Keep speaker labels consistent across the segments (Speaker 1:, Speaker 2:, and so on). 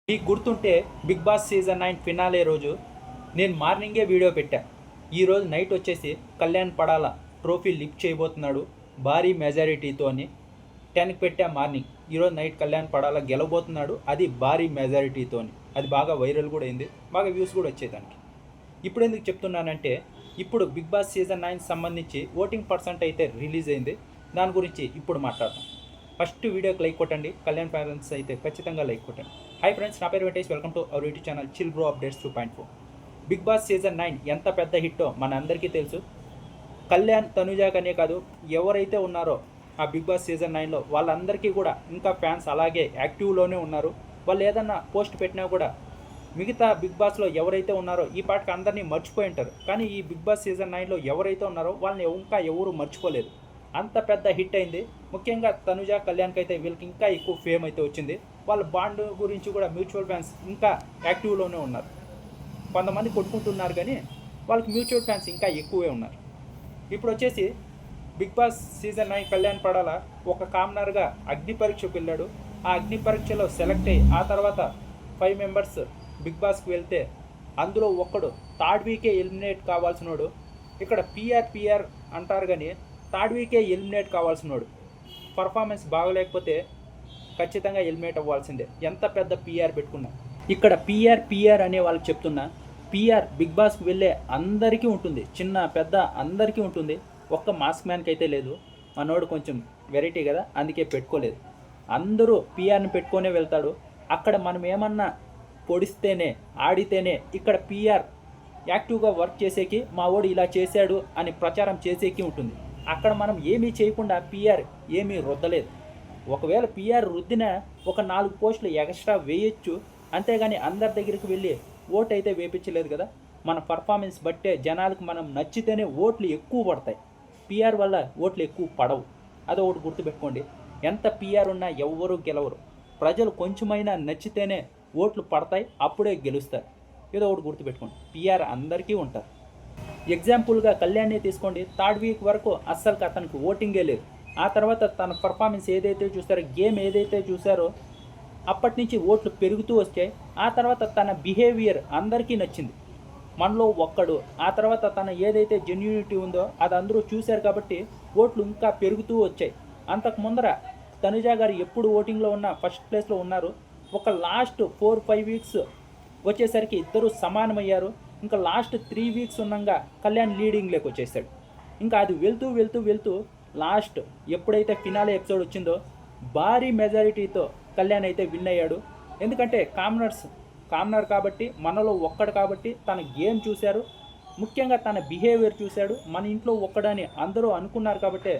Speaker 1: మీకు గుర్తుంటే big Boss season 9 finale రోజు నేను మార్నింగే వీడియో పెట్టా. ఈరోజు నైట్ వచ్చేసి కళ్యాణ్ పడాల ట్రోఫీ లిఫ్ట్ చేయబోతున్నాడు భారీ మెజారిటీతో అని 10కి పెట్టా మార్నింగ్. ఈరోజు నైట్ కళ్యాణ్ పడాల గెలవబోతున్నాడు, అది భారీ మెజారిటీతో. అది బాగా వైరల్ కూడా అయింది, బాగా వ్యూస్ కూడా వచ్చాయి దానికి. ఇప్పుడు ఎందుకు చెప్తున్నానంటే, ఇప్పుడు బిగ్ బాస్ సీజన్ 9 సంబంధించి ఓటింగ్ పర్సెంట్ అయితే రిలీజ్ అయింది. దాని గురించి ఇప్పుడు మాట్లాడతాం. ఫస్ట్ వీడియోకి లైక్ కొట్టండి, కళ్యాణ్ ఫ్యాన్స్ అయితే ఖచ్చితంగా లైక్ కొట్టండి. హాయ్ ఫ్రెండ్స్, నా పేరు Venkatesh. Welcome to our YouTube channel chill bro updates 2.4. Bigg Boss season 9 ఎంత పెద్ద హిట్టో మన అందరికీ తెలుసు. కళ్యాణ్, తనుజాకనే కాదు, ఎవరైతే ఉన్నారో ఆ బిగ్ బాస్ సీజన్ 9లో వాళ్ళందరికీ కూడా ఇంకా ఫ్యాన్స్ అలాగే యాక్టివ్లోనే ఉన్నారు. వాళ్ళు ఏదన్నా పోస్ట్ పెట్టినా కూడా మిగతా బిగ్ బాస్లో ఎవరైతే ఉన్నారో ఈ పాటకి అందరినీ మర్చిపోయి ఉంటారు. కానీ ఈ బిగ్ బాస్ సీజన్ 9లో ఎవరైతే ఉన్నారో వాళ్ళని ఇంకా ఎవరు మర్చిపోలేదు. అంత పెద్ద హిట్ అయింది. ముఖ్యంగా తనుజ, కళ్యాణ్కి అయితే వీళ్ళకి ఇంకా ఎక్కువ ఫేమ్ అయితే వచ్చింది. వాళ్ళ బాండ్ గురించి కూడా మ్యూచువల్ ఫ్యాన్స్ ఇంకా యాక్టివ్లోనే ఉన్నారు. కొంతమంది కొట్టుకుంటున్నారు కానీ వాళ్ళకి మ్యూచువల్ ఫ్యాన్స్ ఇంకా ఎక్కువే ఉన్నారు. ఇప్పుడు వచ్చేసి Bigg Boss season 9 Kalyan Padala ఒక కామనర్గా అగ్ని పరీక్షకు వెళ్ళాడు. ఆ అగ్ని పరీక్షలో సెలెక్ట్ అయ్యి ఆ తర్వాత 5 మెంబర్స్ బిగ్ బాస్కి వెళ్తే అందులో ఒక్కడు థర్డ్ వీకే ఎలిమినేట్ కావాల్సినోడు. ఇక్కడ పిఆర్ అంటారు కానీ థర్డ్ వీకే ఎలిమినేట్ కావాల్సినోడు. పర్ఫార్మెన్స్ బాగలేకపోతే ఖచ్చితంగా ఎలిమినేట్ అవ్వాల్సిందే, ఎంత పెద్ద పిఆర్ పెట్టుకున్నా. ఇక్కడ పిఆర్ అనే వాళ్ళకి చెప్తున్నా, పిఆర్ బిగ్ బాస్కి వెళ్ళే అందరికీ ఉంటుంది, చిన్న పెద్ద అందరికీ ఉంటుంది. ఒక్క మాస్క్ మ్యాన్కి అయితే లేదు. మనోడు కొంచెం వెరైటీ కదా, అందుకే పెట్టుకోలేదు. అందరూ పిఆర్ని పెట్టుకొనే వెళ్తాడు. అక్కడ మనం ఏమన్నా పొడిస్తేనే ఆడితేనే ఇక్కడ పిఆర్ యాక్టివ్గా వర్క్ చేసేకి మా వాడు ఇలా చేశాడు అని ప్రచారం చేసేకి ఉంటుంది. అక్కడ మనం ఏమీ చేయకుండా పిఆర్ ఏమీ రుద్దలేదు. ఒకవేళ పిఆర్ రుద్దిన ఒక 4 పోస్టులు ఎక్స్ట్రా వేయచ్చు, అంతేగాని అందరి దగ్గరికి వెళ్ళి ఓటు అయితే వేయించలేదు కదా. మన పర్ఫార్మెన్స్ బట్టే జనాలకు మనం నచ్చితేనే ఓట్లు ఎక్కువ పడతాయి, పిఆర్ వల్ల ఓట్లు ఎక్కువ పడవు. అదొకటి గుర్తుపెట్టుకోండి. ఎంత పిఆర్ ఉన్నా ఎవ్వరూ గెలవరు. ప్రజలు కొంచెమైనా నచ్చితేనే ఓట్లు పడతాయి, అప్పుడే గెలుస్తారు. ఏదో ఒకటి గుర్తుపెట్టుకోండి, పిఆర్ అందరికీ ఉంటారు. ఎగ్జాంపుల్గా కళ్యాణ్ని తీసుకోండి. థర్డ్ వీక్ వరకు అస్సలు అతనికి ఓటింగే లేదు. ఆ తర్వాత తన పర్ఫార్మెన్స్ ఏదైతే చూసారో, గేమ్ ఏదైతే చూసారో అప్పటి నుంచి ఓట్లు పెరుగుతూ వచ్చాయి. ఆ తర్వాత తన బిహేవియర్ అందరికీ నచ్చింది. మనలో ఒక్కడు ఆ తర్వాత తన ఏదైతే జెన్యూనిటీ ఉందో అది అందరూ చూశారు కాబట్టి ఓట్లు ఇంకా పెరుగుతూ వచ్చాయి. అంతకు ముందర తనుజా గారు ఎప్పుడు ఓటింగ్లో ఉన్న ఫస్ట్ ప్లేస్లో ఉన్నారు. ఒక లాస్ట్ 4-5 వీక్స్ వచ్చేసరికి ఇద్దరు సమానమయ్యారు. ఇంకా లాస్ట్ 3 వీక్స్ ఉండగా కళ్యాణ్ లీడింగ్లోకి వచ్చేసాడు. ఇంకా అది వెళ్తూ లాస్ట్ ఎప్పుడైతే ఫినాలే ఎపిసోడ్ వచ్చిందో భారీ మెజారిటీతో కళ్యాణ్ అయితే విన్ అయ్యాడు. ఎందుకంటే కామనర్ కాబట్టి, మనలో ఒక్కడు కాబట్టి తన గేమ్ చూశారు, ముఖ్యంగా తన బిహేవియర్ చూశాడు. మన ఇంట్లో ఒక్కడని అందరూ అనుకున్నారు కాబట్టి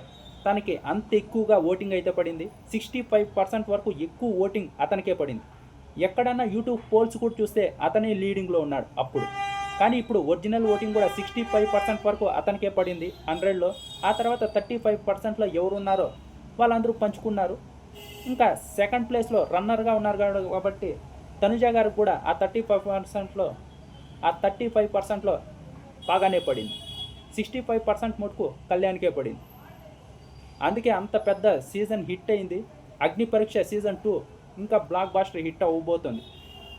Speaker 1: తనకి అంత ఎక్కువగా ఓటింగ్ అయితే పడింది. 65% వరకు ఎక్కువ ఓటింగ్ అతనికే పడింది. ఎక్కడన్నా యూట్యూబ్ పోల్స్ కూడా చూస్తే అతనే లీడింగ్లో ఉన్నాడు అప్పుడు. కానీ ఇప్పుడు ఒరిజినల్ ఓటింగ్ కూడా 65% వరకు అతనికే పడింది 100లో. ఆ తర్వాత 35%లో ఎవరున్నారో వాళ్ళందరూ పంచుకున్నారు. ఇంకా సెకండ్ ప్లేస్లో రన్నర్గా ఉన్నారు కాబట్టి తనుజా గారికి కూడా ఆ 35%లో బాగానే పడింది. 65% మటుకు కళ్యాణ్కే పడింది. అందుకే అంత పెద్ద సీజన్ హిట్ అయింది. అగ్ని పరీక్ష సీజన్ 2 ఇంకా బ్లాక్ బాస్టర్ హిట్ అవ్వబోతుంది.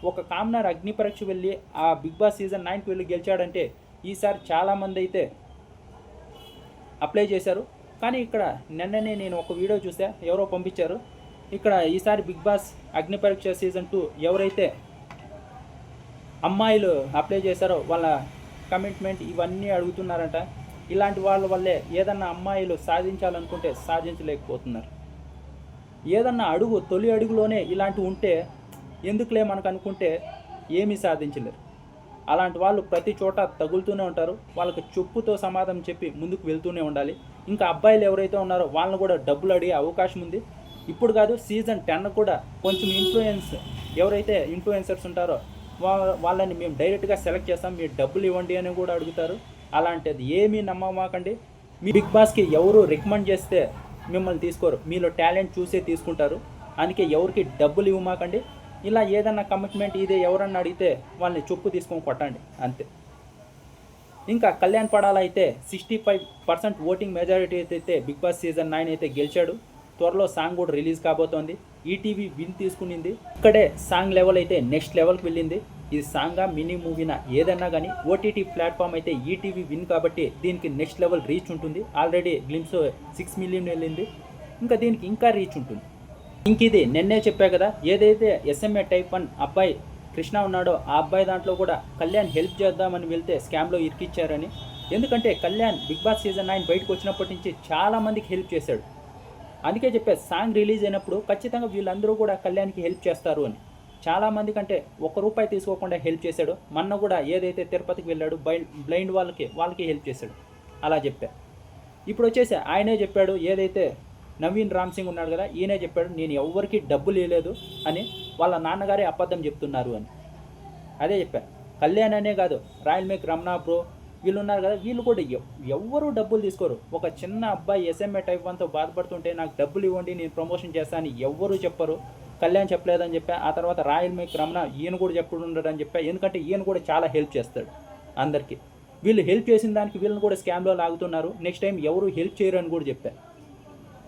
Speaker 1: ఒక కామనర్ అగ్ని పరీక్ష వెళ్ళి ఆ బిగ్ బాస్ సీజన్ 9కి వెళ్ళి గెలిచాడంటే ఈసారి చాలామంది అయితే అప్లై చేశారు. కానీ ఇక్కడ నిన్ననే నేను ఒక వీడియో చూసా, ఎవరో పంపించారు. ఇక్కడ ఈసారి బిగ్ బాస్ అగ్ని పరీక్ష సీజన్ 2 ఎవరైతే అమ్మాయిలు అప్లై చేశారో వాళ్ళ కమిట్మెంట్ ఇవన్నీ అడుగుతున్నారంట. ఇలాంటి వాళ్ళ వల్లే ఏదన్నా అమ్మాయిలు సాధించాలనుకుంటే సాధించలేకపోతున్నారు. ఏదన్నా తొలి అడుగులోనే ఇలాంటివి ఉంటే ఎందుకులే మనకు అనుకుంటే ఏమీ సాధించలేరు. అలాంటి వాళ్ళు ప్రతి చోట తగులుతూనే ఉంటారు. వాళ్ళకి చెప్పుతో సమాధానం చెప్పి ముందుకు వెళ్తూనే ఉండాలి. ఇంకా అబ్బాయిలు ఎవరైతే ఉన్నారో వాళ్ళని కూడా డబ్బులు అడిగే అవకాశం ఉంది. ఇప్పుడు కాదు, సీజన్ 10 కూడా కొంచెం ఎవరైతే ఇన్ఫ్లుయెన్సర్స్ ఉంటారో వాళ్ళని మేము డైరెక్ట్గా సెలెక్ట్ చేస్తాం, మీరు డబ్బులు ఇవ్వండి అని కూడా అడుగుతారు. అలాంటిది ఏమీ నమ్మమాకండి. మీ బిగ్ బాస్కి ఎవరు రికమెండ్ చేస్తే మిమ్మల్ని తీసుకోరు, మీలో టాలెంట్ చూసే తీసుకుంటారు. అందుకే ఎవరికి డబ్బులు ఇవ్వమాకండి. ఇలా ఏదన్నా కమిట్మెంట్ ఇదే ఎవరన్నా అడిగితే వాళ్ళని చొప్పు తీసుకొని కొట్టండి, అంతే. ఇంకా కళ్యాణ్ పడాల అయితే 65% ఓటింగ్ మెజారిటీ అయితే బిగ్ బాస్ సీజన్ 9 అయితే గెలిచాడు. త్వరలో సాంగ్ కూడా రిలీజ్ కాబోతోంది. ఈటీవీ విన్ తీసుకునింది. ఇక్కడే సాంగ్ లెవెల్ అయితే నెక్స్ట్ లెవెల్కి వెళ్ళింది. ఇది సాంగా మినీ మూవీనా ఏదన్నా కానీ ఓటీటీ ప్లాట్ఫామ్ అయితే ఈటీవీ విన్ కాబట్టి దీనికి నెక్స్ట్ లెవెల్ రీచ్ ఉంటుంది. ఆల్రెడీ గ్లిమ్స్ 6 మిలియన్ వెళ్ళింది, ఇంకా దీనికి ఇంకా రీచ్ ఉంటుంది. ఇంక ఇది నిన్నే చెప్పా కదా, ఏదైతే ఎస్ఎంఏ టైప్ 1 అబ్బాయి కృష్ణ ఉన్నాడో ఆ అబ్బాయి దాంట్లో కూడా కళ్యాణ్ హెల్ప్ చేద్దామని వెళ్తే స్కామ్లో ఇరికిచ్చారని. ఎందుకంటే కళ్యాణ్ బిగ్ బాస్ సీజన్ 9 బయటకు వచ్చినప్పటి నుంచి చాలామందికి హెల్ప్ చేశాడు. అందుకే చెప్పే సాంగ్ రిలీజ్ అయినప్పుడు ఖచ్చితంగా వీళ్ళందరూ కూడా కళ్యాణ్కి హెల్ప్ చేస్తారు అని. చాలామంది కంటే ₹1 తీసుకోకుండా హెల్ప్ చేశాడు. మొన్న కూడా ఏదైతే తిరుపతికి వెళ్ళాడు బ్లైండ్ వాళ్ళకి హెల్ప్ చేశాడు. అలా చెప్పా. ఇప్పుడు వచ్చేసి ఆయనే చెప్పాడు, ఏదైతే నవీన్ రామ్ సింగ్ ఉన్నాడు కదా, ఈయనే చెప్పాడు నేను ఎవ్వరికి డబ్బులు ఇవ్వలేదు అని, వాళ్ళ నాన్నగారే అబద్ధం చెప్తున్నారు అని. అదే చెప్పా. కళ్యాణ్ అనే కాదు, రాయల్ మేక్ రమణ బ్రో వీళ్ళు ఉన్నారు కదా, వీళ్ళు కూడా ఎవ్వరూ డబ్బులు తీసుకోరు. ఒక చిన్న అబ్బాయి ఎస్ఎంఏ టైప్ 1తో బాధపడుతుంటే నాకు డబ్బులు ఇవ్వండి నేను ప్రమోషన్ చేస్తాను ఎవ్వరూ చెప్పరు. కళ్యాణ్ చెప్పలేదని చెప్పా. ఆ తర్వాత రాయల్ మేక్ రమణ ఈయన కూడా చెప్పుకుంటాడని చెప్పా. ఎందుకంటే ఈయన కూడా చాలా హెల్ప్ చేస్తాడు అందరికీ. వీళ్ళు హెల్ప్ చేసిన దానికి వీళ్ళని కూడా స్కామ్లో లాగుతున్నారు. నెక్స్ట్ టైం ఎవరు హెల్ప్ చేయరు అని కూడా చెప్పా.